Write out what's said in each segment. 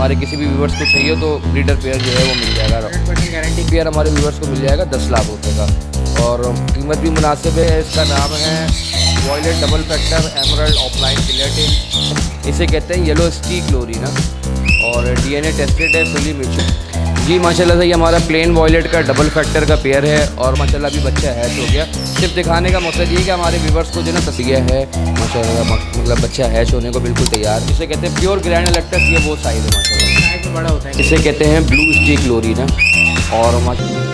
हमारे किसी भी व्यूवर्स को चाहिए तो ब्रीडर पेयर जो है वो मिल जाएगा। 100% गारंटी। पेयर हमारे व्यूवर्स को मिल जाएगा 10 लाख रुपये का, और कीमत भी मुनासिब है। इसका नाम है violet double factor emerald opaline फिलेटिन, इसे कहते हैं येलो स्टीक लोरी ना, और डीएनए टेस्टेड है, फुली मैच्योर। जी माशाल्लाह से ये हमारा प्लेन वॉयलेट का डबल फैक्टर का पेयर है, और माशाल्लाह अभी बच्चा हैच हो गया। सिर्फ दिखाने का मकसद ये कि हमारे व्यूवर्स को जो ना तस्वीर है माशाल्लाह, मतलब बच्चा हैच होने को बिल्कुल तैयार। इसे कहते हैं प्योर ग्रैंड इलेक्ट्रस, ये वो साइज़ है माशाल्लाह, साइज में बड़ा होता है। इसे कहते हैं ब्लू स्टीक लोरी ना, और माशाल्लाह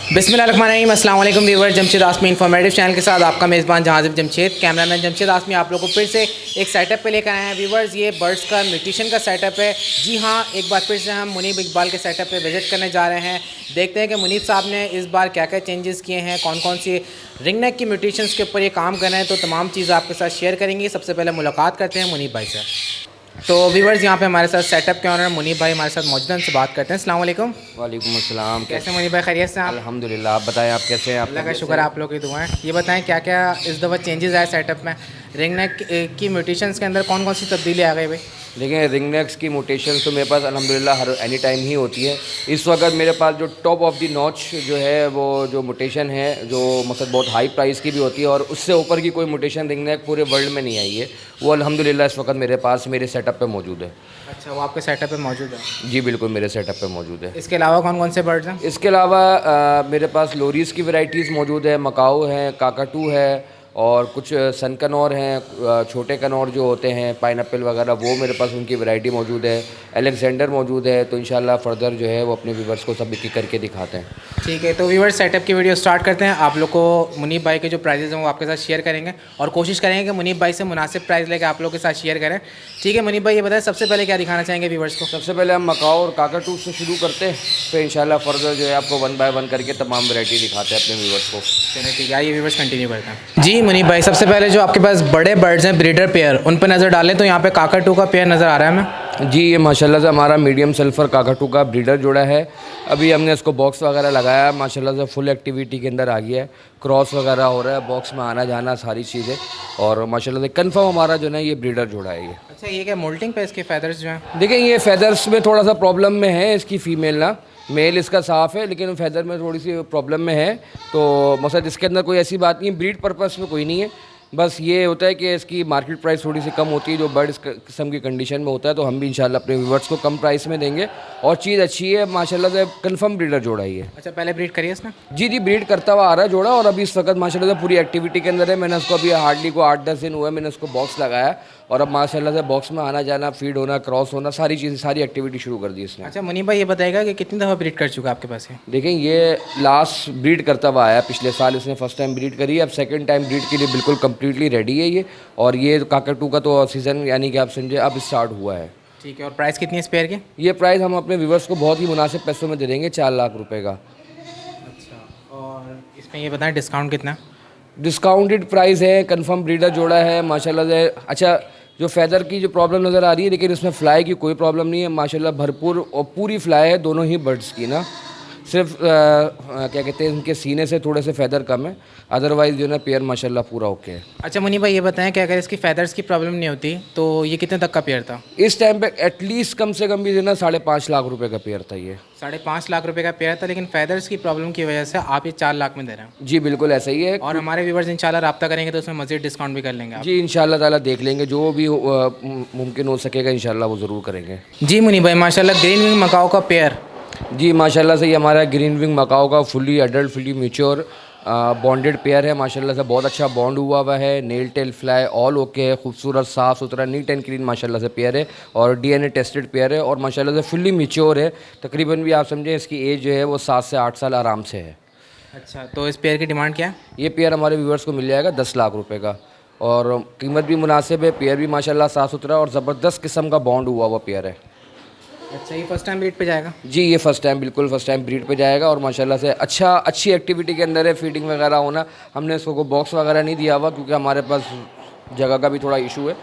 बिस्मिल्लाहिर्रहमानिर्रहीम, अस्सलाम वालेकुम व्यूअर। जमशेद आसमी इन्फॉर्मेटिव चैनल के साथ आपका मेज़बान जहाज़िब जमशेद, कैमरामैन जमशेद आसमी आप लोगों को फिर से एक सेटअप पे लेकर आए हैं व्यूवर्स। ये बर्ड्स का न्यूट्रिशन का सेटअप है। जी हाँ, एक बार फिर से हम मुनीब इकबाल के सेटअप पे विजिट करने जा रहे हैं। देखते हैं कि मुनीब साहब ने इस बार क्या क्या चेंजेस किए हैं, कौन कौन सी रिंगनेक की म्यूट्रिशंस के ऊपर ये काम कर रहे हैं, तो तमाम चीज़ आपके साथ शेयर करेंगे। सबसे पहले मुलाकात करते हैं मुनीब भाई से। तो व्यूवर्स, यहाँ पे हमारे साथ सेटअप के ऑनर मुनीब भाई हमारे साथ मौजूद हैं, उनसे बात करते हैं। अस्सलाम वालेकुम। वालेकुम अस्सलाम। कैसे मुनीब भाई, खैरियत से आप? अल्हम्दुलिल्लाह, आप बताएं आप कैसे हैं? अल्लाह का शुक्र, आप लोग की दुआएं। ये बताएं क्या क्या इस दफ़ा चेंजेस आए सेटअप में, रिंग नेक की म्यूटेशंस के अंदर कौन कौन सी तब्दीली आ गई भाई? देखिए, रिंग नेक्स की मोटेशन तो मेरे पास अल्हम्दुलिल्लाह हर एनी टाइम ही होती है। इस वक्त मेरे पास जो टॉप ऑफ द नॉच जो है वो जो मोटेशन है, जो मतलब बहुत हाई प्राइस की भी होती है, और उससे ऊपर की कोई मोटेशन रिंग नेक पूरे वर्ल्ड में नहीं आई है, वो अल्हम्दुलिल्लाह इस वक्त मेरे पास मेरे सेटअप पे मौजूद है। अच्छा, वो आपके सेटअप पे मौजूद है? जी बिल्कुल, मेरे सेटअप पे मौजूद है। इसके अलावा कौन कौन से बर्ड्स हैं? इसके अलावा मेरे पास लोरीज़ की वैरायटीज़ मौजूद है, मकाऊ है, काकाटू है, और कुछ सन कनौर हैं, छोटे कनौर जो होते हैं पाइनएप्पल वगैरह, वो मेरे पास उनकी वैरायटी मौजूद है। अलेक्जेंडर मौजूद है, तो इंशाल्लाह फर्दर जो है वो अपने व्यूवर्स को सब एक करके दिखाते हैं। ठीक है, तो व्यूवर्स सेटअप की वीडियो स्टार्ट करते हैं। आप लोग को मुनीब भाई के जो प्राइजेज़ हैं वो आपके साथ शेयर करेंगे, और कोशिश करेंगे कि मुनीब भाई से मुनासिब प्राइस लेकर आप लोग के साथ शेयर करें। ठीक है मुनीब भाई, ये बताएं सबसे पहले क्या दिखाना चाहेंगे व्यूवर्स को? सबसे पहले हम मकाऊ और काकाटू से शुरू करते हैं, फिर इंशाल्लाह फर्दर जो है आपको वन बाय वन करके तमाम वैरायटी दिखाते हैं अपने व्यूवर्स को। चलिए ठीक है, आइए व्यूवर्स कंटिन्यू करते हैं। जी मुनीब भाई, सबसे पहले जो आपके पास बड़े बर्ड्स हैं ब्रीडर पेयर, उन पर नज़र डालें तो यहाँ पे काकाटू का पेयर नज़र आ रहा है हमें। जी, ये माशाल्लाह से हमारा मीडियम सल्फ़र काकाटू का ब्रीडर जोड़ा है। अभी हमने इसको बॉक्स वगैरह लगाया, माशाल्लाह से फुल एक्टिविटी के अंदर आ गया है, क्रॉस वगैरह हो रहा है, बॉक्स में आना जाना सारी चीज़ें, और माशाल्लाह से कंफर्म हमारा जो है ये ब्रीडर जोड़ा है ये। अच्छा, ये क्या मोल्टिंग पे इसके फैदर्स जो हैं? देखिए, ये फैदर्स में थोड़ा सा प्रॉब्लम में है इसकी फ़ीमेल ना, मेल इसका साफ़ है लेकिन फैदर में थोड़ी सी प्रॉब्लम में है। तो मकसद इसके अंदर कोई ऐसी बात नहीं है, ब्रीड पर्पस में कोई नहीं है, बस ये होता है कि इसकी मार्केट प्राइस थोड़ी सी कम होती है जो बर्ड इस किस्म की कंडीशन में होता है, तो हम भी इंशाल्लाह अपने व्यूवर्स को कम प्राइस में देंगे, और चीज़ अच्छी है माशाल्लाह से, कंफर्म ब्रीडर जोड़ा ही है। अच्छा, पहले ब्रीड करिए इसने? जी जी, ब्रीड करता हुआ आ रहा है जोड़ा, और अभी इस वक्त माशाल्लाह से पूरी एक्टिविटी के अंदर है। मैंने उसको अभी हार्डली को 8-10 दिन हुआ है, मैंने उसको बॉक्स लगाया, और अब माशाल्लाह से बॉक्स में आना जाना, फीड होना, क्रॉस होना, सारी चीज़ें, सारी एक्टिविटी शुरू कर दी इसने। अच्छा मुनीब भाई, ये बताएगा कि कितनी दफ़ा ब्रीड कर चुका है आपके पास है? देखें, ये लास्ट ब्रीड करता हुआ आया पिछले साल, इसने फर्स्ट टाइम ब्रीड करी है, अब सेकंड टाइम ब्रीड के लिए बिल्कुल कम्प्लीटली रेडी है ये, और ये काकाटू का तो सीज़न यानी कि आप समझे अब स्टार्ट हुआ है। ठीक है, और प्राइस कितनी है इस पेयर की? ये प्राइस हम अपने व्यूवर्स को बहुत ही मुनासिब पैसों में दे देंगे, 4 लाख रुपए का। अच्छा, और इसमें ये बताएं डिस्काउंट कितना? डिस्काउंटेड प्राइस है, कंफर्म ब्रीडर जोड़ा है माशाल्लाह से। अच्छा, जो फैदर की जो प्रॉब्लम नज़र आ रही है, लेकिन इसमें फ्लाई की कोई प्रॉब्लम नहीं है माशाल्लाह, भरपूर और पूरी फ्लाई है दोनों ही बर्ड्स की ना, सिर्फ क्या कहते हैं इनके सीने से थोड़े से फैदर कम है, अदरवाइज़ जो है ना पेयर माशाल्लाह पूरा ओके है। अच्छा मुनीब भाई, ये बताएं कि अगर इसकी फैदर्स की प्रॉब्लम नहीं होती तो ये कितने तक का पेयर था? इस टाइम पे एटलीस्ट कम से कम भी जो है ना 5.5 लाख रुपए का पेयर था ये। 5.5 लाख रुपए का पेयर था, लेकिन फैदर्स की प्रॉब्लम की वजह से आप ये 4 लाख में दे रहे हैं? जी बिल्कुल ऐसा ही है, और हमारे व्यूवर्स इंशाल्लाह रब्ता करेंगे तो उसमें मज़ीद डिस्काउंट भी कर लेंगे आप? जी इंशाल्लाह ताला देख लेंगे, जो भी मुमकिन हो सकेगा इंशाल्लाह वो ज़रूर करेंगे। जी मुनीब भाई, माशाल्लाह ग्रीन विंग मकाओ का पेयर। जी माशाल्लाह से ये हमारा ग्रीन विंग मकाओ का fully adult fully mature bonded pair है, माशाल्लाह से बहुत अच्छा बॉन्ड हुआ है, nail tail fly all okay है, खूबसूरत साफ़ सुथरा नीट एंड क्लीन माशाल्लाह से पेयर है, और डीएनए टेस्टेड पेयर है, और माशाल्लाह से फुल्ली मैच्योर है। तकरीबन भी आप समझें इसकी एज जो है वो 7 से 8 साल आराम से है। अच्छा, तो इस पेयर की डिमांड क्या है? ये पेयर हमारे व्यूवर्स को मिल जाएगा 10 लाख रुपये का, और कीमत भी मुनासिब है, पेयर भी माशाल्लाह साफ़ सुथरा और ज़बरदस्त किस्म का बॉन्ड हुआ पेयर है। अच्छा, ये फर्स्ट टाइम ब्रीड पे जाएगा? जी, ये फ़र्स्ट टाइम बिल्कुल फ़र्स्ट टाइम ब्रीड पे जाएगा, और माशाल्लाह से अच्छी एक्टिविटी के अंदर है, फीडिंग वगैरह होना। हमने इसको बॉक्स वगैरह नहीं दिया हुआ क्योंकि हमारे पास जगह का भी थोड़ा इशू है,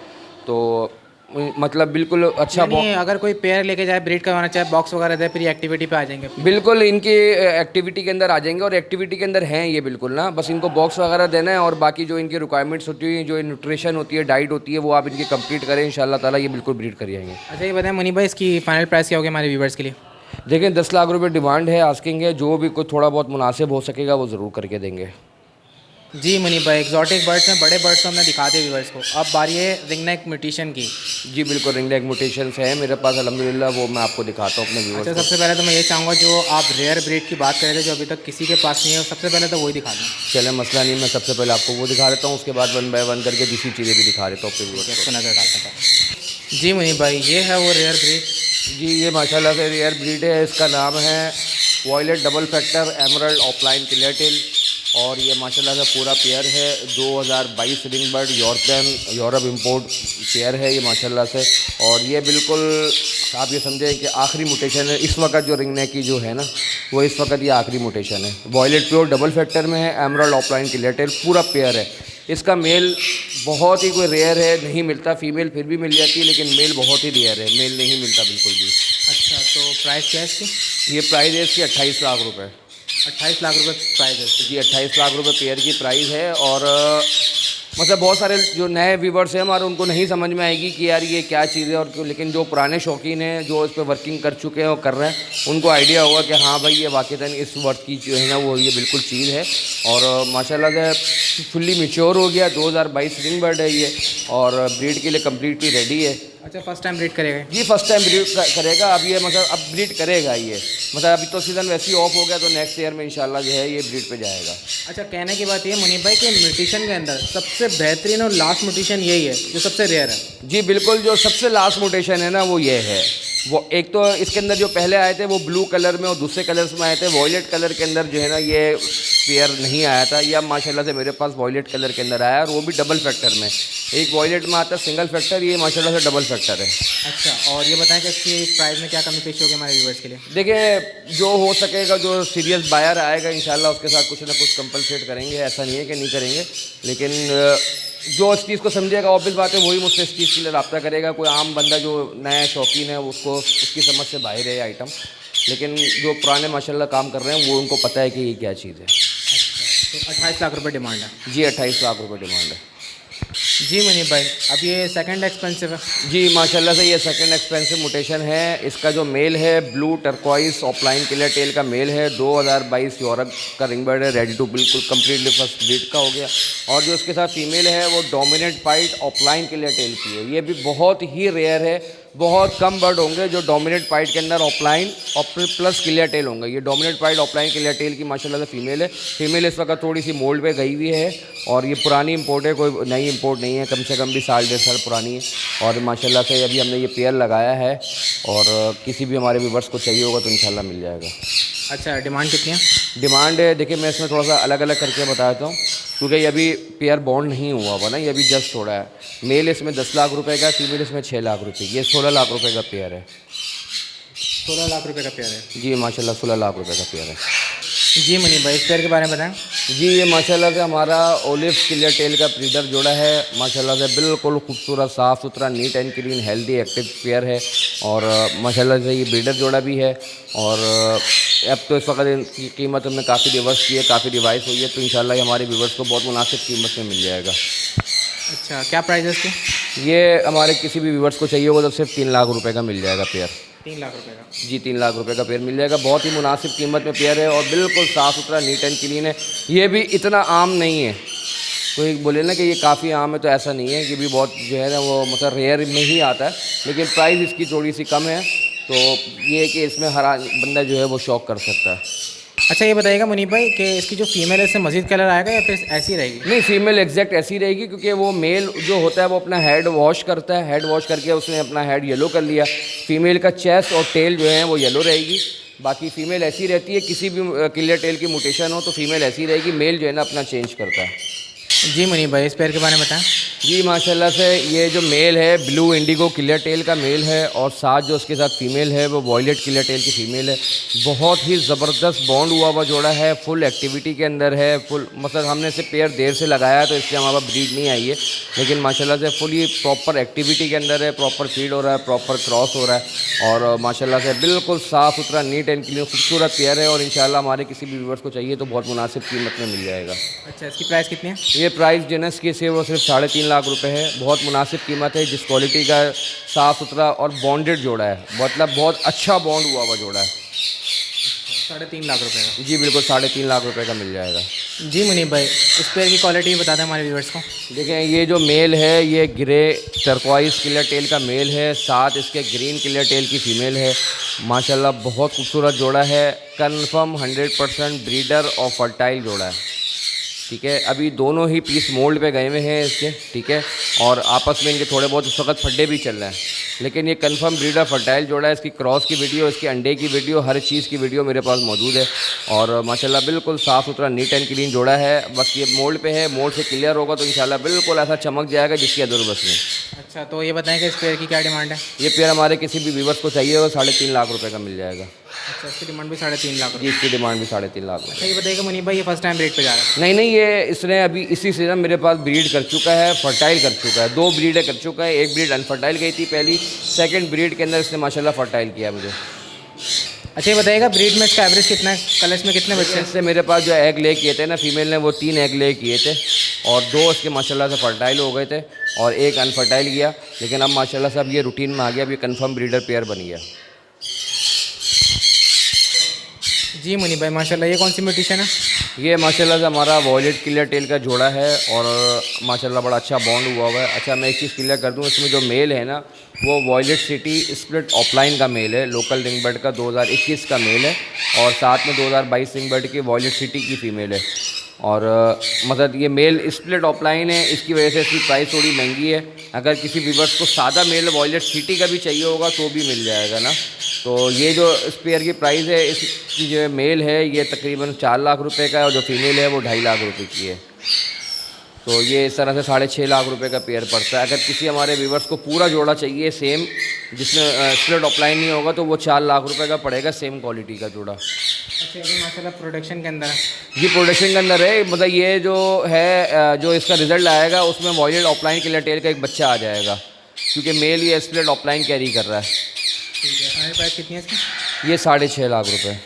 तो मतलब बिल्कुल अच्छा यानी अगर कोई पेयर लेके जाए ब्रीड करवाना चाहे बॉक्स वगैरह दे, फिर ये एक्टिविटी पे आ जाएंगे। बिल्कुल इनकी एक्टिविटी के अंदर आ जाएंगे और एक्टिविटी के अंदर हैं ये बिल्कुल ना, बस इनको बॉक्स वगैरह देना है और बाकी जो इनकी रिक्वायरमेंट्स होती है, जो न्यूट्रिशन होती है, डाइट होती है, वो आप इनकी कंप्लीट करें, इंशाल्लाह ताला ये बिल्कुल ब्रीड कर जाएंगे। अच्छा ये बताएं मुनीब भाई, इसकी फाइनल प्राइस क्या होगी हमारे व्यूवर्स के लिए? देखें 10 लाख रुपए डिमांड है, आस्किंग है, जो भी कोई थोड़ा बहुत मुनासिब हो सकेगा वो ज़रूर करके देंगे। जी मुनीब भाई, एक्जॉटिक बर्ड्स में बड़े बर्ड्स को हमने दिखाते व्यूवर्स को, अब बारी है रिंगनेक म्यूटेशन की। जी बिल्कुल, रिंग नेक म्यूटेशंस है मेरे पास अल्हम्दुलिल्लाह, वो मैं आपको दिखाता हूँ अपने व्यूअर्स अच्छा को। सबसे पहले तो मैं ये चाहूँगा, जो आप रेयर ब्रीड की बात कर रहे थे जो अभी तक किसी के पास नहीं है, सबसे पहले तो वही दिखा दें। चले मसला नहीं, मैं सबसे पहले आपको वो दिखा देता हूँ, उसके बाद 1 बाय 1 करके दूसरी चीज़ें भी दिखा देता हूँ अपने व्यूअर्स इसको नज़र डालते हैं। जी मुनीब भाई, ये है वो रेयर ब्रीड। जी ये माशाल्लाह से रेयर ब्रीड है, इसका नाम है violet double factor emerald opaline किलेटिल, और ये माशाल्लाह से पूरा पेयर है 2022 ring bird Europe import pair है ये माशाल्लाह से। और ये बिल्कुल आप ये समझें कि आखिरी म्यूटेशन है इस वक्त जो रिंग नेक की जो है ना, वो इस वक्त ये आखिरी म्यूटेशन है। वॉयलेट प्योर डबल फैक्टर में है, एमरल्ड ऑफलाइन किलेटिल पूरा पेयर है। इसका मेल बहुत ही कोई रेयर है, नहीं मिलता, फीमेल फिर भी मिल जाती है, लेकिन मेल बहुत ही रेयर है, मेल नहीं मिलता बिल्कुल भी। अच्छा तो प्राइस क्या है इसकी? ये प्राइस है इसकी 28 लाख रुपए। 28 लाख रुपए प्राइस है? जी 28 लाख रुपए पेयर की प्राइस है। और मतलब बहुत सारे जो नए व्यूवर्स हैं हमारे, उनको नहीं समझ में आएगी कि यार ये क्या चीज़ है और क्यों, लेकिन जो पुराने शौकीन हैं जो इस पर वर्किंग कर चुके हैं और कर रहे हैं, उनको आइडिया होगा कि हाँ भाई ये वाक़ईतन इस वर्क की जो है ना वो ये बिल्कुल चीज़ है। और माशाल्लाह से फुल्ली मैच्योर हो गया, 2022 रिंग बर्ड है ये, और ब्रीड के लिए कम्प्लीटली रेडी है। अच्छा फर्स्ट टाइम ब्रीड करेगा? जी फर्स्ट टाइम ब्रीड करेगा। अब ये मतलब अब ब्रीड करेगा ये, मतलब अभी तो सीज़न वैसे ही ऑफ हो गया, तो नेक्स्ट ईयर में इंशाल्लाह जो है ये ब्रीड पे जाएगा। अच्छा कहने की बात ये मुनीब भाई कि म्यूटेशन के अंदर सबसे बेहतरीन और लास्ट म्यूटेशन यही है जो सबसे रेयर है? जी बिल्कुल, जो सबसे लास्ट म्यूटेशन है ना वो ये है। वो एक तो इसके अंदर जो पहले आए थे वो ब्लू कलर में और दूसरे कलर्स में आए थे, वॉयलेट कलर के अंदर जो है ना ये पेयर नहीं आया था। ये अब माशाल्लाह से मेरे पास वॉयलेट कलर के अंदर आया, और वो भी डबल फैक्टर में। एक वॉयलेट में आता है सिंगल फैक्टर, ये माशाल्लाह से डबल फैक्टर है। अच्छा और ये बताएं कि इसकी प्राइस में क्या कमी पेश होगी हमारे व्यूवर्स के लिए? देखिए जो हो सकेगा, जो सीरियस बायर आएगा इंशाल्लाह उसके साथ कुछ ना कुछ कंपलसेट करेंगे, ऐसा नहीं है कि नहीं करेंगे, लेकिन जो इस चीज़ को समझेगा ऑब्वियस बात है वही मुझसे इस चीज़ के लिए रब्ता करेगा। कोई आम बंदा जो नया शौकीन है उसको उसकी समझ से बाहर है आइटम, लेकिन जो पुराने माशाल्लाह काम कर रहे हैं वो उनको पता है कि ये क्या चीज़ है। अच्छा तो 28 लाख रुपए डिमांड है? जी 28 लाख रुपये डिमांड है। जी मुनीब भाई, अब ये सेकंड एक्सपेंसिव है? जी माशाल्लाह से ये सेकंड एक्सपेंसिव म्यूटेशन है। इसका जो मेल है blue turquoise opaline clear tail का मेल है, 2022 यूरोप का रिंग बर्ड है, रेडी टू बिल्कुल कम्प्लीटली फर्स्ट ब्रीड का हो गया। और जो इसके साथ फीमेल है वो डोमिनेट पाइट ऑफलाइन किलर टेल की है। ये भी बहुत ही रेयर है, बहुत कम बर्ड होंगे जो डोमिनेट पाइट के अंदर ऑफलाइन और प्लस क्लियर टेल होंगे। ये डोमिनेट पाइट ऑफलाइन क्लियर टेल की माशाल्लाह से फीमेल है। फीमेल इस वक्त थोड़ी सी मोल्ड पे गई हुई है, और ये पुरानी इंपोर्ट है, कोई नई इंपोर्ट नहीं है, कम से कम भी 1.5 साल पुरानी है। और माशाल्लाह से अभी हमने ये पेयर लगाया है, और किसी भी हमारे व्यूवर्स को चाहिए होगा तो इंशाल्लाह मिल जाएगा। अच्छा डिमांड कितनी है? डिमांड है देखिए मैं इसमें थोड़ा सा अलग अलग करके बताता हूँ, क्योंकि ये अभी पेयर बॉन्ड नहीं हुआ हुआ ना, ये अभी जस्ट छोड़ा है। मेल इसमें 10 लाख रुपए का, फीमेल इसमें 6 लाख रुपए, ये 16 लाख रुपए का पेयर है। 16 लाख रुपए का पेयर है? जी माशाल्लाह 16 लाख रुपए का पेयर है। जी मुनीब भाई, इस पेयर के बारे में बताएं। जी ये माशाल्लाह से हमारा ओलिव क्लियर टेल का ब्रीडर जोड़ा है, माशाल्लाह से बिल्कुल खूबसूरत साफ़ सुथरा neat and clean healthy active pair है। और माशाल्लाह से ये ब्रीडर जोड़ा भी है। और अब तो इस वक्त इनकी कीमत हमने काफ़ी रिवर्स की है, काफ़ी रिवाइज हुई है, तो इंशाल्लाह ये हमारे व्यूवर्स को बहुत मुनासिब कीमत में मिल जाएगा। अच्छा क्या प्राइस है इसकी? ये हमारे किसी भी व्यूवर्स को चाहिए होगा तो सिर्फ 3 लाख रुपए का मिल जाएगा पेयर। 3 लाख रुपए का? जी 3 लाख रुपए का पेयर मिल जाएगा, बहुत ही मुनासिब कीमत में पेयर है, और बिल्कुल साफ़ सुथरा नीट एंड क्लीन है। ये भी इतना आम नहीं है, कोई बोले ना कि ये काफ़ी आम है, तो ऐसा नहीं है। ये भी बहुत जो है ना वो मतलब रेयर में ही आता है, लेकिन प्राइस इसकी थोड़ी सी कम है, तो ये है कि इसमें हर बंदा जो है वो शौक कर सकता है। अच्छा ये बताइएगा मुनीब भाई कि इसकी जो फीमेल है इससे मजीद कलर आएगा या फिर ऐसी रहेगी? नहीं फीमेल एग्जैक्ट ऐसी रहेगी, क्योंकि वो मेल जो होता है वो अपना हेड वॉश करता है, हेड वॉश करके उसने अपना हेड येलो कर लिया। फीमेल का चेस्ट और टेल जो है वो येलो रहेगी, बाकी फीमेल ऐसी रहती है। किसी भी क्लियर टेल की म्यूटेशन हो तो फीमेल ऐसी रहेगी, मेल जो है ना अपना चेंज करता है। जी मुनीब भाई, इस पेयर के बारे में बताएं। जी माशाल्लाह से ये जो मेल है ब्लू इंडिगो क्लियर टेल का मेल है और साथ जो उसके साथ फीमेल है वो वॉयलेट क्लियर टेल की फ़ीमेल है। बहुत ही ज़बरदस्त बॉन्ड हुआ जोड़ा है, फुल एक्टिविटी के अंदर है, फुल मतलब हमने इसे पेयर देर से लगाया है तो इसलिए हमारे पास ब्रीड नहीं आई है, लेकिन माशाल्लाह से फुल ये प्रॉपर एक्टिविटी के अंदर है, प्रॉपर फीड हो रहा है, प्रॉपर क्रॉस हो रहा है और माशाल्लाह से बिल्कुल साफ़ सुथरा नीट एंड क्लीन खूबसूरत पेयर है और इंशाल्लाह हमारे किसी भी व्यूअर्स को चाहिए तो बहुत मुनासिब कीमत में मिल जाएगा। अच्छा, इसकी प्राइस कितनी है? ये प्राइस जो है ना इसकी से वो सिर्फ 3.5 लाख रुपए है। बहुत मुनासिब कीमत है, जिस क्वालिटी का साफ़ सुथरा और बॉन्डेड जोड़ा है, मतलब बहुत अच्छा बॉन्ड हुआ जोड़ा है। 3.5 लाख रुपए का? जी बिल्कुल 3.5 लाख रुपए का मिल जाएगा। जी मुनीब भाई, इस पेयर की क्वालिटी बता दें हमारे व्यूअर्स को। देखें ये जो मेल है ये ग्रे टर्कवाइज क्लियर टेल का मेल है, साथ इसके ग्रीन क्लियर टेल की फ़ीमेल है। माशाल्लाह बहुत खूबसूरत जोड़ा है, कन्फर्म 100% ब्रीडर और फर्टाइल जोड़ा है। ठीक है, अभी दोनों ही पीस मोल्ड पे गए हुए हैं इसके, ठीक है, और आपस में इनके थोड़े बहुत इस वक्त फड्डे भी चल रहे हैं, लेकिन ये कंफर्म ब्रीडर फर्टाइल जोड़ा है। इसकी क्रॉस की वीडियो, इसके अंडे की वीडियो, हर चीज़ की वीडियो मेरे पास मौजूद है और माशाल्लाह बिल्कुल साफ़ सुथरा नीट एंड क्लीन जोड़ा है। बस ये मोल्ड पे है, मोल्ड से क्लियर होगा तो इंशाल्लाह बिल्कुल ऐसा चमक जाएगा जिसकी अदर बस नहीं। अच्छा, तो ये बताएं कि इस पेयर की क्या डिमांड है? ये पेयर हमारे किसी भी व्यूअर्स को चाहिए वो 3.5 लाख रुपये का मिल जाएगा। अच्छा, इसकी डिमांड भी 3.5 लाख? जी इसकी डिमांड भी 3.5 लाख। अच्छा, ये बताइएगा मुनीब भाई, ये फर्स्ट टाइम ब्रीड पे जा रहा है? नहीं, ये इसने अभी इसी सीज़न मेरे पास ब्रीड कर चुका है, फर्टाइल कर चुका है, 2 ब्रीडें कर चुका है। एक ब्रीड अनफर्टाइल गई थी पहली, सेकंड ब्रीड के अंदर इसने माशाल्लाह फर्टाइल किया मुझे। अच्छा, ये बताइएगा ब्रीड में इसका एवरेज कितना है? कल इसमें कितने बच्चे हैं? इससे मेरे पास जो एग ले किए थे ना फीमेल ने, वो 3 एग ले किए थे और 2 इसके माशाल्लाह से फर्टाइल हो गए थे और एक अनफर्टाइल गया, लेकिन अब माशाल्लाह से अब ये रूटीन में आ गया, अब ये कंफर्म ब्रीडर पेयर बन गया। जी मुनीब भाई, माशाल्लाह ये कौन सी म्यूटेशन है? ये माशाल्लाह से हमारा वॉयलेट क्लियर टेल का जोड़ा है और माशाल्लाह बड़ा अच्छा बॉन्ड हुआ है। अच्छा, मैं एक चीज़ क्लियर कर दूँ, इसमें जो मेल है ना वो वॉयलेट सिटी स्प्लिट ऑफलाइन का मेल है, लोकल रिंगबर्ड का 2021 का मेल है और साथ में 2022 रिंगबर्ड की वॉयलेट सिटी की फ़ीमेल है और मतलब ये मेल स्प्लिट ऑफलाइन है, इसकी वजह से इसकी प्राइस थोड़ी महंगी है। अगर किसी व्यूअर्स को सादा मेल वॉयलेट सिटी का भी चाहिए होगा तो भी मिल जाएगा ना। तो ये जो इस पेयर की प्राइस है, इसकी जो मेल है ये तकरीबन 4 लाख रुपए का है और जो फीमेल है वो 2.5 लाख रुपए की है। तो ये इस तरह से 6.5 लाख रुपए का पेयर पड़ता है। अगर किसी हमारे व्यूअर्स को पूरा जोड़ा चाहिए सेम, जिसमें स्प्लिट ऑफलाइन नहीं होगा, तो वो 4 लाख रुपए का पड़ेगा, सेम क्वालिटी का जोड़ा। अच्छा, ये माशाल्लाह प्रोडक्शन के अंदर है? जी प्रोडक्शन के अंदर है, मतलब ये जो है जो इसका रिज़ल्ट आएगा उसमें वॉयलेट ऑफलाइन क्लियर टेल का एक बच्चा आ जाएगा, क्योंकि मेल ये स्प्लिट ऑफलाइन कैरी कर रहा है। ठीक है, हमारे पास कितनी है इसकी? ये 6.5 लाख रुपए।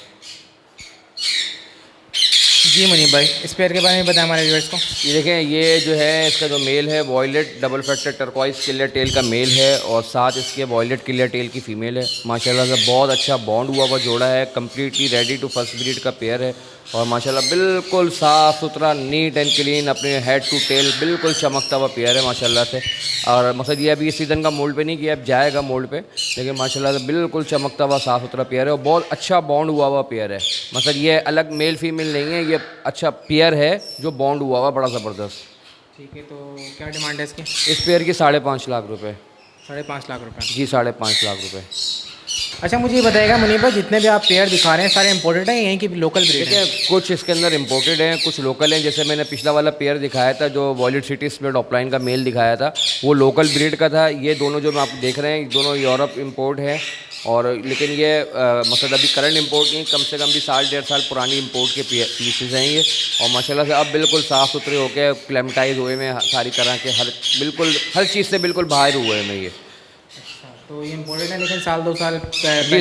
जी मुनीब भाई, इस पेयर के बारे में बताएं हमारे व्यूअर्स को। ये देखें, ये जो है इसका जो मेल है violet double factor turquoise clear tail का मेल है और साथ इसके वॉयलेट क्लियर टेल की फ़ीमेल है। माशाल्लाह से बहुत अच्छा बॉन्ड हुआ जोड़ा है, completely ready to first breed का पेयर है और माशाल्लाह बिल्कुल साफ़ सुथरा नीट एंड क्लीन, अपने हेड टू टेल बिल्कुल चमकता हुआ पेयर है माशाल्लाह से। और मतलब ये अभी इस सीज़न का मोल्ड पे नहीं किया, अब जाएगा मोल्ड पे, लेकिन माशाल्लाह से बिल्कुल चमकता हुआ साफ़ सुथरा पेयर है और बहुत अच्छा बॉन्ड हुआ पेयर है। मतलब ये अलग मेल फीमेल नहीं है, ये अच्छा पेयर है जो बॉन्ड हुआ बड़ा ज़बरदस्त। ठीक है, तो क्या डिमांड है इसकी? इस पेयर की 5.5 लाख रुपए। 5.5 लाख रुपए? जी 5.5 लाख रुपए। अच्छा, मुझे ये बताइएगा मुनीब भाई, जितने भी आप पेयर दिखा रहे हैं सारे इंपोर्टेड हैं यहीं की लोकल ब्रीड है? देखिए, कुछ इसके अंदर इंपोर्टेड हैं, कुछ लोकल हैं। जैसे मैंने पिछला वाला पेयर दिखाया था जो वॉयलेट सिटी स्प्लिट ऑफलाइन का मेल दिखाया था, वो लोकल ब्रीड का था। ये दोनों जो आप देख रहे हैं दोनों यूरोप इंपोर्ट है और लेकिन ये मतलब अभी करंट इंपोर्ट नहीं, कम से कम भी 1.5 साल पुरानी इंपोर्ट के पीसेस हैं ये और माशाल्लाह से अब बिल्कुल साफ़ सुथरे होकर क्लेमटाइज हुए में सारी तरह के बिल्कुल हर चीज़ से बिल्कुल बाहर हुए में ये। तो ये इम्पोर्टेड है, लेकिन 2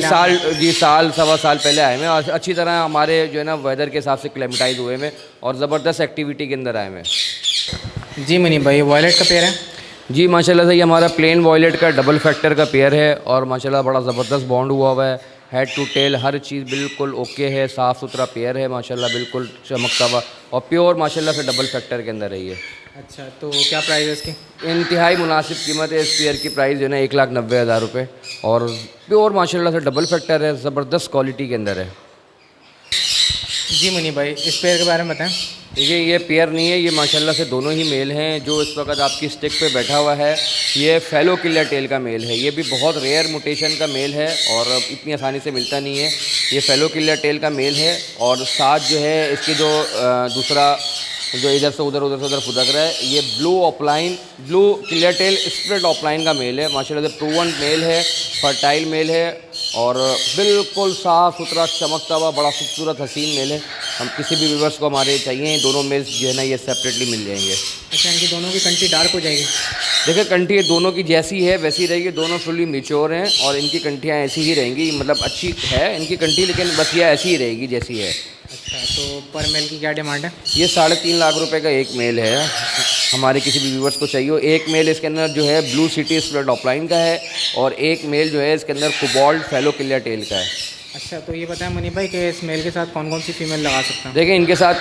साल साल सवा साल पहले आए हैं और अच्छी तरह हमारे जो है ना वेदर के हिसाब से क्लेमटाइज हुए हैं और ज़बरदस्त एक्टिविटी के अंदर आए हैं। जी मुनीब भाई, वॉयलेट का पेयर है? जी माशाल्लाह से ये हमारा प्लेन वॉयलेट का डबल फैक्टर का पेयर है और माशाल्लाह बड़ा ज़बरदस्त बॉन्ड हुआ है, हेड टू टेल हर चीज़ बिल्कुल ओके है, साफ़ सुथरा पेयर है माशाल्लाह, बिल्कुल चमकता हुआ और प्योर माशाल्लाह से डबल फैक्टर के अंदर है ये। अच्छा, तो क्या प्राइस है इसकी? इंतहाई मुनासिब कीमत है इस पेयर की, प्राइस जो है ना 1,90,000 रुपये और प्योर माशाल्लाह से डबल फैक्टर है, ज़बरदस्त क्वालिटी के अंदर है। जी मुनीब भाई, इस पेयर के बारे में बताएं। देखिए, ये पेयर नहीं है, ये माशाल्लाह से दोनों ही मेल हैं। जो इस वक्त आपकी स्टिक पे बैठा हुआ है ये फेलो क्लियर टेल का मेल है, ये भी बहुत रेयर म्यूटेशन का मेल है और इतनी आसानी से मिलता नहीं है। ये फेलो क्लियर टेल का मेल है और साथ जो है इसकी जो दूसरा जो इधर से उधर फुदक रहा है। ये blue clear tail split opaline का मेल है, माशाल्लाह से प्रूवन मेल है, फर्टाइल मेल है और बिल्कुल साफ़ सुथरा चमकता हुआ बड़ा खूबसूरत हसीन मेल है। हम किसी भी व्यूअर्स को हमारे चाहिए दोनों मेल्स जो है ना ये सेपरेटली मिल जाएंगे। अच्छा, इनकी दोनों की कंटी डार्क हो जाएगी? देखिए कंठी दोनों की जैसी है वैसी रहेगी, दोनों फुल्ली मेच्योर हैं और इनकी कंठियाँ ऐसी ही रहेंगी, मतलब अच्छी है इनकी कंठी, लेकिन बस ये ऐसी ही रहेगी जैसी है। अच्छा, तो पर मेल की क्या डिमांड है? ये 3.5 लाख रुपए का एक मेल है, हमारे किसी भी व्यूवर्स को चाहिए। एक मेल इसके अंदर जो है ब्लू सिटी स्प्लिट ऑफलाइन का है और एक मेल जो है इसके अंदर कोबाल्ट फेलो क्लियर टेल का है। अच्छा, तो ये बताएं मनी भाई कि इस मेल के साथ कौन कौन सी फीमेल लगा सकते हैं? देखिए इनके साथ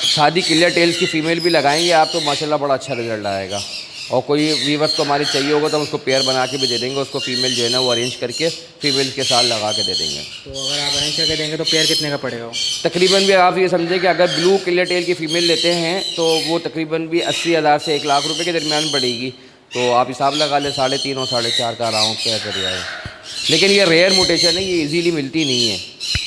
शादी क्लियर टेल्स की फ़ीमेल भी लगाएंगे आप तो माशाल्लाह बड़ा अच्छा रिजल्ट आएगा। और कोई व्यूवर्स को हमारी चाहिए होगा तो हम उसको पेयर बना के भी दे देंगे, उसको फीमेल जो है ना वो अरेंज करके फीमेल के साथ लगा के दे देंगे। तो अगर आप अरेंज करके देंगे तो पेयर कितने का पड़ेगा वो? तकरीबन भी आप ये समझें कि अगर ब्लू क्लियर टेल की फ़ीमेल लेते हैं तो वो तकरीबन भी 80,000 से 1 लाख रुपए के दरमियान पड़ेगी। तो आप हिसाब लगा लें 3.5 और 4.5 का अराउंड क्या करिए। लेकिन ये रेयर म्यूटेशन है, ये इजीली मिलती नहीं है,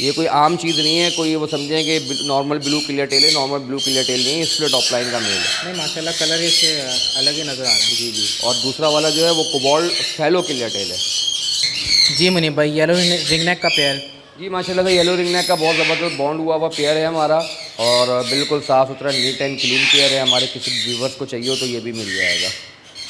ये कोई आम चीज़ नहीं है। कोई वो समझें कि नॉर्मल ब्लू क्लियर टेल है, नॉर्मल ब्लू क्लियर टेल नहीं है, स्प्लिट ऑफलाइन का मेल है। नहीं माशाल्लाह कलर इससे अलग ही नज़र आ रहा है। जी। और दूसरा वाला जो है वो कोबाल्ट फेलो क्लियर टेल है। जी मुनीब भाई, येलो रिंग नेक का पेयर? जी माशाल्लाह से येलो रिंग नेक का बहुत ज़बरदस्त बॉन्ड हुआ हुआ पेयर है हमारा और बिल्कुल साफ़ सुथरा नीट एंड क्लीन पेयर है। हमारे किसी व्यूवर्स को चाहिए हो तो ये भी मिल जाएगा।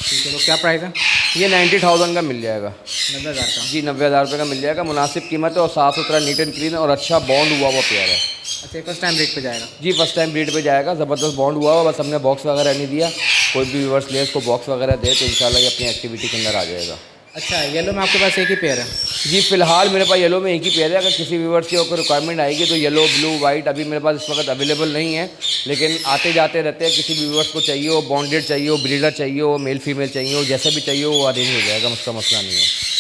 ठीक है, तो क्या प्राइस है? ये 90,000 का मिल जाएगा। 90,000 का? जी 90,000 रुपये का मिल जाएगा, मुनासिब कीमत है और साफ़ सुथरा नीट एंड क्लीन और अच्छा बॉन्ड हुआ हुआ पेयर है। अच्छा, फर्स्ट टाइम रेट पे जाएगा? जी फर्स्ट टाइम ब्रीड पे जाएगा, ज़बरदस्त बॉन्ड हुआ हुआ, बस हमने बॉक्स वगैरह नहीं दिया। कोई भी व्यूवर्स ले इसको बॉक्स वगैरह दे तो इंशाल्लाह ये अपनी एक्टिविटी के अंदर आ जाएगा। अच्छा, येलो में आपके पास एक ही पेयर है? जी फ़िलहाल मेरे पास येलो में एक ही पेयर है। अगर किसी व्यूवर्स की कोई रिक्वायरमेंट आएगी तो येलो ब्लू वाइट अभी मेरे पास इस वक्त अवेलेबल नहीं है, लेकिन आते जाते रहते हैं। किसी व्यूवर्स को चाहिए हो, बॉन्डेड चाहिए हो, ब्रीडर चाहिए हो, मेल फीमेल चाहिए हो, जैसा भी चाहिए हो वो अरेंज हो जाएगा, उसका मसला नहीं है।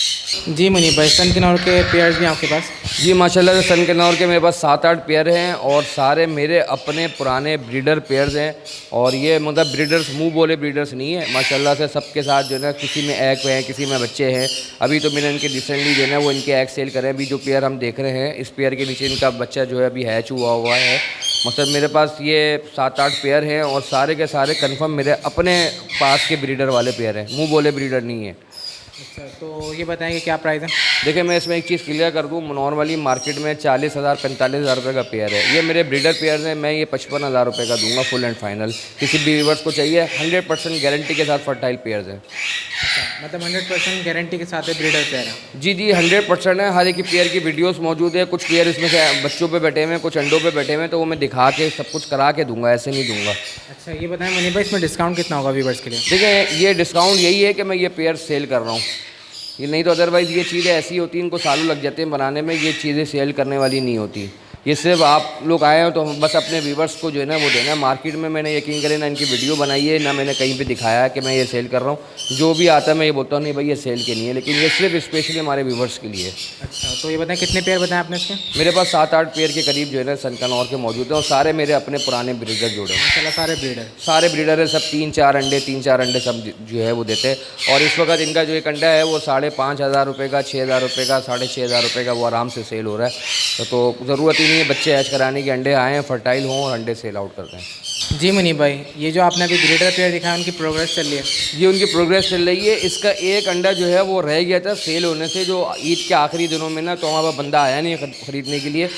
जी मुनीब भाई, सन किनौर के पेयर्स भी आपके पास? जी माशाल्लाह से सन किनौर के मेरे पास 7-8 पेयर हैं और सारे मेरे अपने पुराने ब्रीडर पेयर्स हैं। और ये मतलब ब्रीडर्स मुंह बोले ब्रीडर्स नहीं है, माशाल्लाह से सबके साथ जो है ना किसी में एग हैं, किसी में बच्चे हैं। अभी तो मैंने इनके रिसेंटली जो है ना वो इनके एग सेल करें। अभी जो पेयर हम देख रहे हैं इस पेयर के नीचे इनका बच्चा जो है अभी हैच हुआ है। मतलब मेरे पास ये 7-8 पेयर हैं और सारे के सारे कन्फर्म मेरे अपने पास के ब्रीडर वाले पेयर हैं, मुँह बोले ब्रीडर नहीं है। अच्छा, तो ये बताएंगे क्या प्राइस है? देखिए मैं इसमें एक चीज़ क्लियर कर दूँ, नॉर्मली मार्केट में 40,000 45,000 रुपये का पेयर है। ये मेरे ब्रीडर पेयर हैं, मैं ये 55,000 रुपये का दूंगा फुल एंड फाइनल। किसी भी व्यूअर्स को चाहिए 100% गारंटी के साथ फर्टाइल पेयर्स हैं। अच्छा, मतलब 100% गारंटी के साथ ब्रीडर पेयर है? जी 100% है। हर एक पेयर की वीडियोस मौजूद है। कुछ पेयर इसमें से बच्चों पे बैठे हुए हैं, कुछ अंडों पे बैठे हुए हैं, तो वो मैं दिखा के सब कुछ करा के दूंगा, ऐसे नहीं दूंगा। अच्छा, ये बताएं मुनीब भाई, इसमें डिस्काउंट कितना होगा व्यूअर्स के लिए? देखिए ये डिस्काउंट यही है कि मैं ये पेयर सेल कर रहा हूँ, ये नहीं तो अदरवाइज़ ये चीज़ें ऐसी होती हैं इनको सालों लग जाते हैं बनाने में, ये चीज़ें सेल करने वाली नहीं होती। ये सिर्फ आप लोग आए हो तो बस अपने व्यूवर्स को जो है ना वो देना है। मार्केट में मैंने यकीन करें ना इनकी वीडियो बनाई है ना मैंने कहीं पे दिखाया है कि मैं ये सेल कर रहा हूँ। जो भी आता है मैं ये बोलता हूँ नहीं भाई ये सेल के नहीं है, लेकिन ये सिर्फ स्पेशली हमारे व्यूवर्स के लिए। अच्छा, तो ये बताएं कितने पेयर बताएं आपने इसके? मेरे पास 7-8 पेयर के करीब जो है ना सन किनौर के मौजूद हैं और सारे मेरे अपने पुराने ब्रीडर जोड़े हैं। माशाल्लाह सारे ब्रीडर? सारे ब्रीडर है, सब 3-4 अंडे सब जो है वो देते हैं। और इस वक्त इनका जो एक अंडा है वो 5,500 रुपये का, 6,000 रुपये का, 6,500 रुपये का वो आराम से सेल हो रहा है। तो ज़रूरत ही नहीं है बच्चे ऐश कराने के, अंडे आएँ फर्टाइल हों और अंडे सेल आउट करते हैं। जी मुनीब भाई, ये जो आपने अभी ब्रीडर पेयर दिखाया उनकी प्रोग्रेस चल रही है? ये उनकी प्रोग्रेस चल रही है। इसका एक अंडा जो है वो रह गया था सेल होने से, जो ईद के आखिरी दिनों में ना तो हमारा बंदा आया नहीं ख़रीदने के लिए,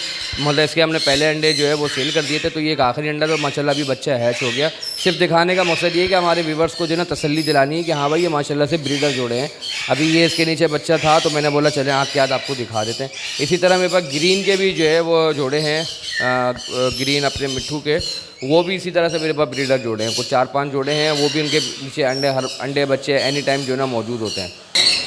मतलब इसके हमने पहले अंडे जो है वो सेल कर दिए थे। तो ये एक आखिरी अंडा तो माशाल्लाह अभी बच्चा हैच हो गया। सिर्फ दिखाने का मकसद ये है कि हमारे व्यूवर्स को जो है ना तसल्ली दिलानी है कि हाँ भाई ये माशाल्लाह से ब्रीडर जोड़े हैं। अभी ये इसके नीचे बच्चा था तो मैंने बोला चले आँख के याद आपको दिखा देते हैं। इसी तरह मेरे पास ग्रीन के भी जो है वो जोड़े हैं, ग्रीन अपने मिट्ठू के, वो भी इसी तरह से मेरे पास ब्रीडर जोड़े हैं। कुछ 4-5 जोड़े हैं, वो भी उनके नीचे अंडे बच्चे एनी टाइम जो है ना मौजूद होते हैं।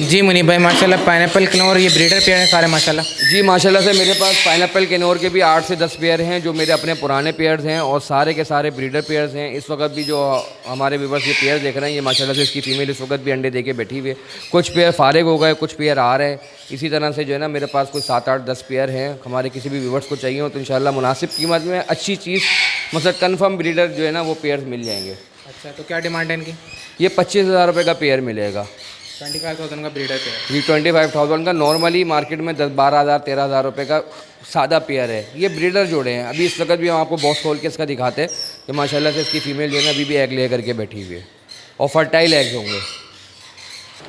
जी मुनीब भाई, माशाल्लाह पाइनएप्पल किनौर ये ब्रीडर पेयर हैं सारे माशाल्लाह? जी माशाल्लाह से मेरे पास पाइनएप्पल किनौर के भी 8 से 10 पेयर हैं जो मेरे अपने पुराने पेयर्स हैं और सारे के सारे ब्रीडर पेयर्स हैं। इस वक्त भी जो हमारे व्यूवर्स ये पेयर देख रहे हैं ये माशाल्लाह से इसकी फ़ीमेल इस वक्त भी अंडे दे के बैठी हुई है। कुछ पेयर फारिग हो गए, कुछ पेयर आ रहे हैं। इसी तरह से जो है ना मेरे पास कुछ 7-8-10 पेयर हैं। हमारे किसी भी व्यूवर्स को चाहिए हो तो इंशाल्लाह मुनासिब कीमत में अच्छी चीज़, मतलब कन्फर्म ब्रीडर जो है ना वो पेयर्स मिल जाएंगे। अच्छा, तो क्या डिमांड है इनकी? ये 25,000 रुपये का पेयर मिलेगा। 25,000 का ब्रीडर पेयर? जी 25,000 का नॉर्मली मार्केट में 12,000 13,000 रुपये का सादा पेयर है। ये ब्रीडर जोड़े हैं। अभी इस वक्त भी हम आपको बॉक्स खोल के इसका दिखाते हैं कि माशाल्लाह से इसकी फ़ीमेल जो है ना अभी भी एग ले करके बैठी हुई है और फर्टाइल एग्स होंगे।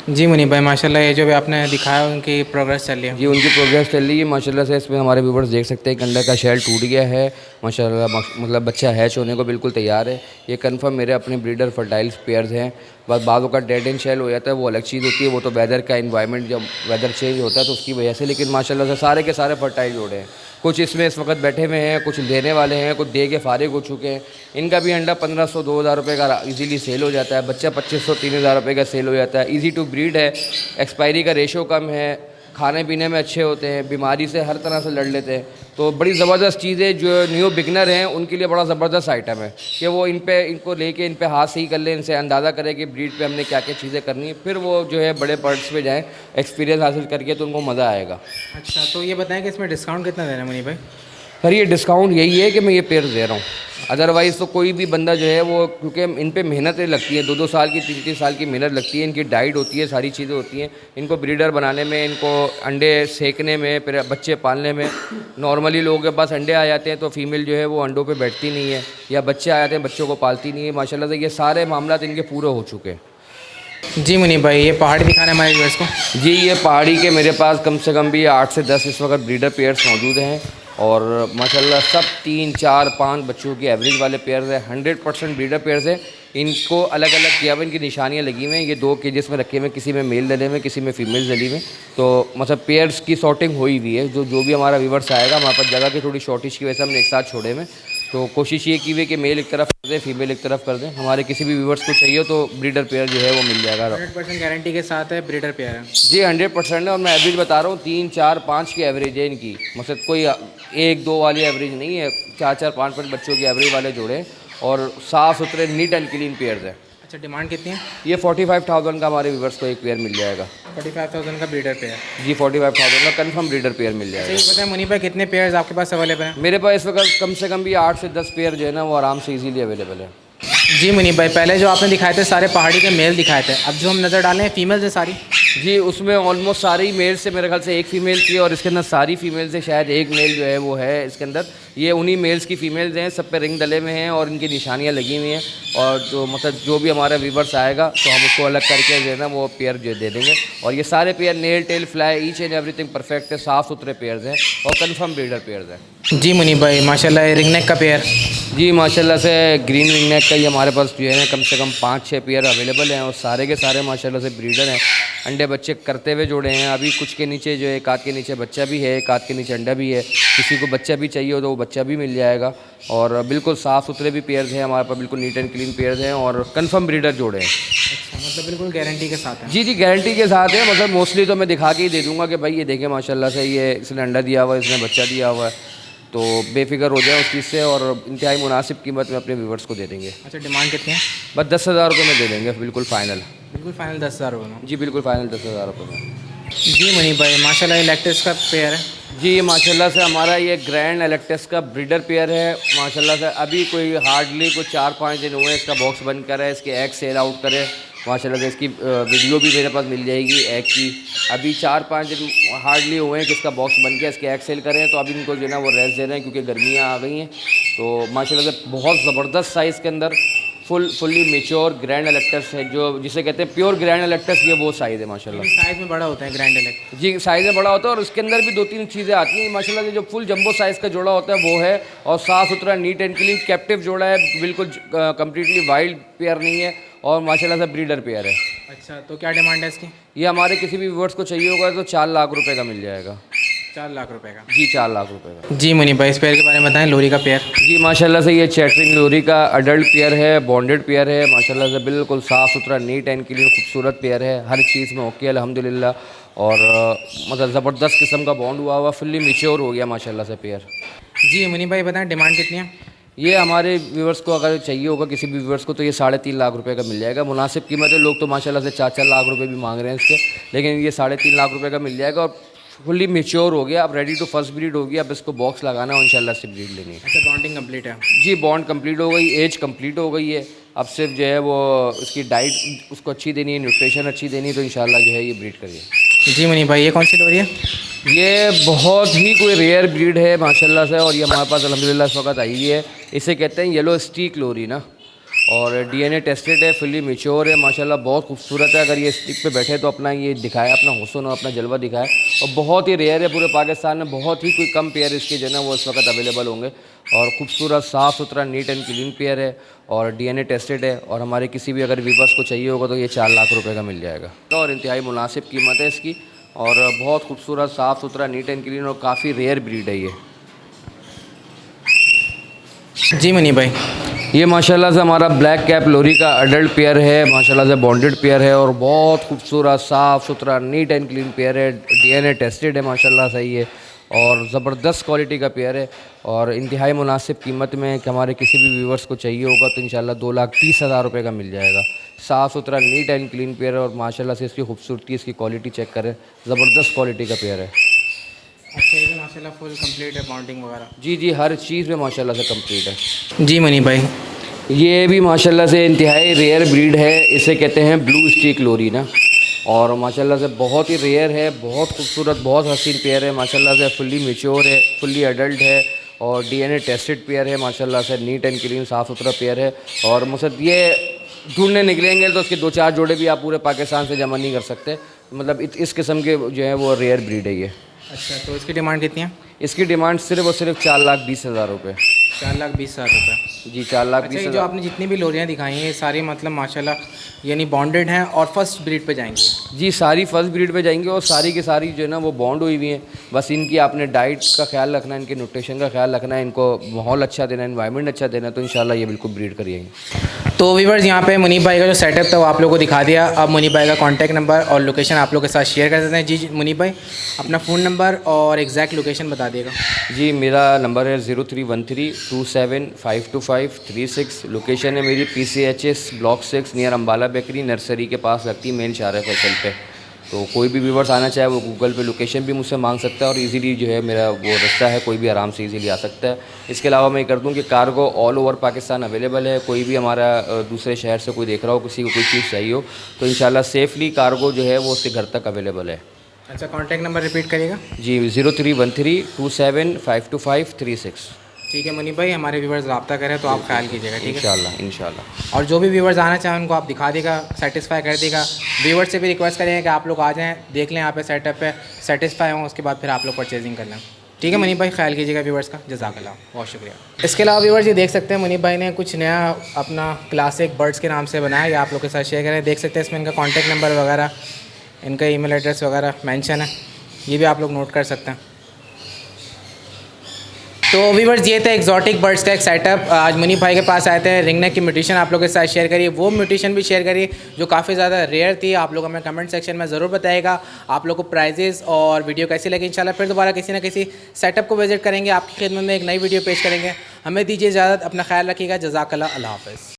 जी मुनीब भाई माशाल्लाह ये जो भी आपने दिखाया उनकी प्रोग्रेस चल रही है। जी उनकी प्रोग्रेस चल रही है माशाल्लाह से। इसमें हमारे व्यूवर्स देख सकते हैं कि अंडा का शेल टूट गया है माशाल्लाह, मतलब बच्चा हैच होने को बिल्कुल तैयार है। ये कंफर्म मेरे अपने ब्रीडर फर्टाइल पेयर्स हैं। बस बाज़ों का डेड एंड शेल हो जाता है, वो अलग चीज़ होती है, वो तो वेदर का इन्वायरमेंट जब वेदर चेंज होता है तो उसकी वजह से। लेकिन माशाल्लाह से सारे के सारे फर्टाइल जोड़े हैं। कुछ इसमें इस वक्त बैठे हुए हैं, कुछ देने वाले हैं, कुछ दे के फारिग हो चुके हैं। इनका भी अंडा 1500-2000 रुपये का इजीली सेल हो जाता है। बच्चा 2500-3000 रुपये का सेल हो जाता है। इजी टू ब्रीड है, एक्सपायरी का रेशो कम है, खाने पीने में अच्छे होते हैं, बीमारी से हर तरह से लड़ लेते हैं। तो बड़ी ज़बरदस्त चीज़ है, जो न्यू बिगनर हैं उनके लिए बड़ा ज़बरदस्त आइटम है कि वो इनको लेके इन पे हाथ सही कर लें, इनसे अंदाज़ा करें कि ब्रीड पे हमने क्या क्या चीज़ें करनी है, फिर वो जो है बड़े बर्ड्स पे जाएँ एक्सपीरियंस हासिल करके, तो उनको मज़ा आएगा। अच्छा तो ये बताएं कि इसमें डिस्काउंट कितना दे रहे हैं मुनीब भाई? सर ये डिस्काउंट यही है कि मैं ये पेयर दे रहा हूँ, अदरवाइज़ तो कोई भी बंदा जो है वो, क्योंकि इन पे मेहनतें लगती हैं, 2-2 साल की 3-3 साल की मेहनत लगती है, इनकी डाइट होती है, सारी चीज़ें होती हैं, इनको ब्रीडर बनाने में, इनको अंडे सेकने में, फिर बच्चे पालने में। नॉर्मली लोगों के पास अंडे आ जाते हैं तो फीमेल जो है वो अंडों पे बैठती नहीं है, या बच्चे आ जाते हैं बच्चों को पालती नहीं है। माशाल्लाह से ये सारे मामला इनके पूरे हो चुके हैं। जी मुनीब भाई ये पहाड़ी दिखाना है हमारे व्यूअर्स को। जी ये पहाड़ी के मेरे पास कम से कम भी 8 से 10 इस वक्त ब्रीडर पेयर्स मौजूद हैं, और माशाल्लाह सब 3, 4, 5 बच्चों की एवरेज वाले पेयर्स हैं। 100% ब्रीडर पेयर्स हैं। इनको अलग अलग किया हुआ, इनकी निशानियाँ लगी हुई हैं। ये 2 केजेस में रखे हुए, किसी में मेल डले हुए, किसी में फीमेल डली हुई। तो मतलब पेयर्स की सॉर्टिंग हुई हुई है। जो भी हमारा व्यूवर्स आएगा, हमारे पास जगह की थोड़ी शॉर्टेज की वजह से हमने एक साथ छोड़े में, तो कोशिश ये की हुई कि मेल एक तरफ कर दें, फीमेल एक तरफ कर दें। हमारे किसी भी व्यूवर्स को चाहिए तो ब्रीडर पेयर जो है वो मिल जाएगा। 100% गारंटी के साथ है ब्रीडर पेयर है। जी 100% है, और मैं एवरेज बता रहा हूँ 3, 4, 5 की एवरेज है इनकी। मतलब कोई 1-2 वाली एवरेज नहीं है, 4-4, 5-5 बच्चों की एवरेज वाले जोड़े, और साफ़ सुथरे नीट एंड क्लीन पेयर्स हैं। अच्छा डिमांड कितनी है? ये 45,000 का हमारे व्यूवर्स को एक पेयर मिल जाएगा। 45,000 का ब्रीडर पेयर? जी 45,000 का कंफर्म ब्रीडर पेयर मिल जाएगा। सही बताएं मुनीब भाई कितने पेयर्स आपके पास अवेलेबल हैं? मेरे पास इस वक्त कम से कम भी 8 से 10 पेयर जो है ना वो आराम से इजीली अवेलेबल है। जी मुनीब भाई पहले जो आपने दिखाए थे सारे पहाड़ी के मेल दिखाए थे, अब जो हम नज़र डालें हैं फीमेल्स हैं सारी? जी उसमें ऑलमोस्ट सारे ही मेल से मेरे ख्याल से एक फ़ीमेल थी, और इसके अंदर सारी फीमेल से शायद एक मेल जो है वो है इसके अंदर। ये उन्हीं मेल्स की फ़ीमेल्स हैं, सब पे रिंग डले में हैं और इनकी निशानियाँ लगी हुई हैं। और जो मतलब जो भी हमारा व्यूवर्स आएगा तो हम उसको अलग करके जो है ना वो पेयर जो दे देंगे। और ये सारे pair nail tail fly each and everything perfect है, साफ़ सुथरे पेयर्स हैं और कंफर्म ब्रीडर पेयर्स हैं। जी मुनीब भाई माशाल्लाह रिंग नेक का पेयर? जी माशाल्लाह से ग्रीन रिंग नेक का ही हमारे पास जो है ना कम से कम 5-6 पेयर अवेलेबल हैं, और सारे के सारे माशाल्लाह से ब्रीडर हैं। अंडे बच्चे करते हुए जोड़े हैं। अभी कुछ के नीचे जो है, एक आध के नीचे बच्चा भी है, एक आध के नीचे अंडा भी है। किसी को बच्चा भी चाहिए हो तो वो बच्चा भी मिल जाएगा। और बिल्कुल साफ़ सुथरे भी पेयर्स हैं हमारे पास, बिल्कुल नीट एंड क्लीन पेयर्स हैं और कंफर्म ब्रीडर जोड़े हैं। अच्छा मतलब बिल्कुल गारंटी के साथ है? जी जी गारंटी के साथ है। मतलब मोस्टली तो मैं दिखा के ही दे दूँगा कि भाई ये देखें माशाल्लाह से ये इसने अंडा दिया हुआ है, इसने बच्चा दिया हुआ है, तो बेफिक्र हो जाए उस चीज़ से, और इंतहाई मुनासिब कीमत में अपने व्यूवर्स को दे देंगे। अच्छा डिमांड कितनी है? बस 10,000 रुपये में दे देंगे, बिल्कुल फ़ाइनल। बिल्कुल फाइनल 10,000 रुपये में? जी बिल्कुल फ़ाइनल 10,000 रुपये में। जी मुनीब भाई माशाल्लाह ये लैक्टिस का पेयर है? जी ये माशाल्लाह से हमारा ये ग्रैंड एलेक्टस का ब्रीडर पेयर है। माशाल्लाह से अभी कोई हार्डली कोई 4-5 दिन हुए इसका बॉक्स बंद करा है, इसके एग सेल आउट करे। माशाल्लाह से इसकी वीडियो भी मेरे पास मिल जाएगी एग की। अभी 4-5 दिन हार्डली हुए हैं कि इसका बॉक्स बन गया, इसके एग सेल करें, तो अभी इनको जो है ना वो रेस्ट दे रहे हैं क्योंकि गर्मियाँ आ गई हैं। तो माशाल्लाह से बहुत ज़बरदस्त साइज़ के अंदर फुल्ली मेच्योर ग्रैंड एलेक्टस है, जो जिसे कहते हैं प्योर ग्रैंड एलेक्टस, ये वो साइज़ है माशाल्लाह। साइज़ में बड़ा होता है ग्रैंड एलेक्टस? जी साइज़ में बड़ा होता है, और उसके अंदर भी 2-3 चीज़ें आती हैं माशाल्लाह से। जो फुल जंबो साइज़ का जोड़ा होता है वो है, और साफ़ सुथरा नीट एंड क्लीन कैप्टिव जोड़ा है, बिल्कुल कम्प्लीटली वाइल्ड पेयर नहीं है, और माशाल्लाह से ब्रीडर पेयर है। अच्छा तो क्या डिमांड है इसकी? ये हमारे किसी भी व्यूअर्स को चाहिए होगा तो 4 लाख रुपए का मिल जाएगा। 4 लाख रुपए का? जी 4 लाख रुपए का। जी मुनीब भाई इस पेयर के बारे में बताएं, लोरी का पेयर? जी माशाल्लाह से ये चैटरिंग लोरी का अडल्ट पेयर है, बॉन्डेड पेयर है। माशाल्लाह से बिल्कुल साफ़ सुथरा नीट एंड क्लीन खूबसूरत पेयर है, हर चीज़ में ओके अल्हम्दुलिल्लाह। और मतलब ज़बरदस्त किस्म का बॉन्ड हुआ फुल्ली मैच्योर हो गया माशाल्लाह से पेयर। जी मुनीब भाई बताएं डिमांड कितनी है? ये हमारे व्यूवर्स को अगर चाहिए होगा किसी भी व्यूवर्स को तो ये 3.5 लाख रुपए का मिल जाएगा। मुनासिब कीमत है, लोग तो माशाल्लाह से 4-4 लाख रुपए भी मांग रहे हैं इसके, लेकिन ये 3.5 लाख रुपए का मिल जाएगा और फुल्ली मैच्योर हो गया, अब रेडी टू फर्स्ट ब्रीड हो गया। अब इसको बॉक्स लगाना है और इंशाल्लाह से ब्रीड लेनी है। अच्छा बॉन्डिंग कंप्लीट है? जी बॉन्ड कंप्लीट हो गई, एज कंप्लीट हो गई है। अब सिर्फ जो है वो उसकी डाइट उसको अच्छी देनी है, न्यूट्रिशन अच्छी देनी है, तो इंशाल्लाह जो है ये ब्रीड करिए। जी मुनीब भाई, ये कौन सी लोरी है? ये बहुत ही कोई रेयर ब्रीड है माशाल्लाह से, और ये हमारे पास अल्हम्दुलिल्लाह इस वक्त आई है। इसे कहते हैं येलो स्टीक लोरी ना, और डीएनए टेस्टेड है, फुली मेच्योर है माशाल्लाह, बहुत खूबसूरत है। अगर ये स्टिक पे बैठे तो अपना ये दिखाए, अपना हुस्न और अपना जलवा दिखाए, और बहुत ही रेयर है पूरे पाकिस्तान में। बहुत ही कोई कम पेयर इसके जो है ना वो इस वक्त अवेलेबल होंगे, और खूबसूरत साफ़ सुथरा नीट एंड क्लीन पेयर है, और डीएनए टेस्टेड है। और हमारे किसी भी अगर व्यूवर्स को चाहिए होगा तो ये 4 लाख रुपये का मिल जाएगा, और इंतहाई मुनासिब कीमत है इसकी, और बहुत खूबसूरत साफ़ सुथरा नीट एंड क्लीन, और काफ़ी रेयर ब्रीड है ये। जी मुनीब भाई, ये माशाल्लाह से हमारा ब्लैक कैप लोरी का अडल्ट पेयर है, माशाल्लाह से बॉन्डेड पेयर है, और बहुत खूबसूरत साफ़ सुथरा नीट एंड क्लीन पेयर है। डीएनए टेस्टेड है माशाल्लाह से ये, और ज़बरदस्त क्वालिटी का पेयर है, और इंतहाई मुनासिब कीमत में कि हमारे किसी भी व्यूवर्स को चाहिए होगा तो इंशाल्लाह 2,30,000 रुपये का मिल जाएगा। साफ़ सुथरा नीट एंड क्लीन पेयर है, और माशाल्लाह से इसकी खूबसूरती, इसकी क्वालिटी चेक करें, ज़बरदस्त क्वालिटी का पेयर है। अच्छा, ये माशाल्लाह फुल कंप्लीट है, बॉन्डिंग वगैरह? जी जी, हर चीज़ में माशाल्लाह से कंप्लीट है। जी मुनीब भाई, ये भी माशाल्लाह से इंतहाई रेयर ब्रीड है, इसे कहते हैं ब्लू स्टिक लोरी ना, और माशाल्लाह से बहुत ही रेयर है, बहुत खूबसूरत, बहुत हसीन पेयर है माशाल्लाह से। फुल्ली मेच्योर है, फुल्ली अडल्ट है, और डीएनए टेस्टेड पेयर है माशाल्लाह से। नीट एंड क्लीन साफ़ सुथरा पेयर है, और मतलब ये ढूंढने निकलेंगे तो उसके 2-4 जोड़े भी आप पूरे पाकिस्तान से जमा नहीं कर सकते। मतलब इस किस्म के जो है वो रेयर ब्रीड है ये। अच्छा, तो इसकी डिमांड कितनी है? इसकी डिमांड सिर्फ और सिर्फ 4,20,000 रुपये। 4,20,000 रुपये? जी, 4,20,000। अच्छा, ये जो आपने जितनी भी लोरियाँ दिखाई हैं ये सारी मतलब माशाल्लाह यानी बॉन्डेड हैं और फर्स्ट ब्रीड पे जाएंगी? जी, सारी फर्स्ट ब्रीड पे जाएंगी, और सारी की सारी जो है ना वो बॉन्ड हुई हुई हैं। बस इनकी आपने डाइट का ख्याल रखना है, इनके न्यूट्रिशन का ख्याल रखना है, इनको माहौल अच्छा देना है, इन्वायरमेंट अच्छा देना है, तो इंशाल्लाह ये बिल्कुल ब्रीड करिएंगे। तो व्यूअर्स, यहाँ पे मुनीब भाई का जो सेटअप था वो आप लोगों को दिखा दिया। अब मुनीब भाई का कॉन्टैक्ट नंबर और लोकेशन आप लोग के साथ शेयर कर देते हैं। जी मुनीब भाई, अपना फ़ोन नंबर और एग्जैक्ट लोकेशन बता दिएगा। जी, मेरा नंबर है 0313275253 लोकेशन है मेरी PCHS block 6 near Ambala bakery nursery के पास लगती है, मेन शाह फैसल पे। तो कोई भी व्यूवर्स आना चाहे वो गूगल पे लोकेशन भी मुझसे मांग सकता है, और इजीली जो है मेरा वो रास्ता है, कोई भी आराम से इजीली आ सकता है। इसके अलावा मैं कर दूं कि cargo all over Pakistan available है। कोई भी हमारा दूसरे शहर से कोई देख रहा हो, किसी को कोई चीज़ चाहिए हो, तो इंशाल्लाह सेफ़ली कार्गो जो है वो उसके घर तक अवेलेबल है। अच्छा, कॉन्टैक्ट नंबर रिपीट करिएगा। जी, 0313275253 ठीक है मुनीब भाई, हमारे व्यूवर्स रब्ता करें तो आप ख्याल कीजिएगा, ठीक है? इंशाल्लाह इंशाल्लाह। और जो भी व्यूवर्स आना चाहें उनको आप दिखा देगा, सेटिस्फाई कर देगा। व्यूवर्स से भी रिक्वेस्ट करेंगे कि आप लोग आ जाएं, देख लें यहाँ पे सेटअप पे, सेटिस्फाई हों, उसके बाद फिर आप लोग परचेजिंग कर लें। ठीक है मुनीब भाई, ख्याल कीजिएगा व्यूवर्स का। जज़ाकल्लाह, बहुत शुक्रिया। इसके अलावा व्यूवर्स ये देख सकते हैं मुनीब भाई ने कुछ नया अपना क्लासिक बर्ड्स के नाम से बनाया, या आप लोग के साथ शेयर करें। देख सकते हैं इसमें इनका कॉन्टैक्ट नंबर वगैरह, इनका ईमेल एड्रेस वगैरह मेंशन है, ये भी आप लोग नोट कर सकते हैं। तो व्यूवर्स, ये था एक्जॉटिक बर्ड्स का एक सेटअप। आज मुनीब भाई के पास आए थे, रिंगनेक की म्यूटेशन आप लोग के साथ शेयर करिए, वो म्यूटेशन भी शेयर करिए जो काफ़ी ज़्यादा रेयर थी। आप लोग हमें कमेंट सेक्शन में ज़रूर बताइएगा आप लोग को प्राइजेस और वीडियो कैसी लगी। इंशाल्लाह फिर दोबारा किसी ना किसी सेटअप को विजिट करेंगे, आपकी खिदमत में एक नई वीडियो पेश करेंगे। हमें दीजिए इजाज़त, अपना ख्याल रखिएगा। जज़ाकल्लाह, अल्लाह हाफ़िज़।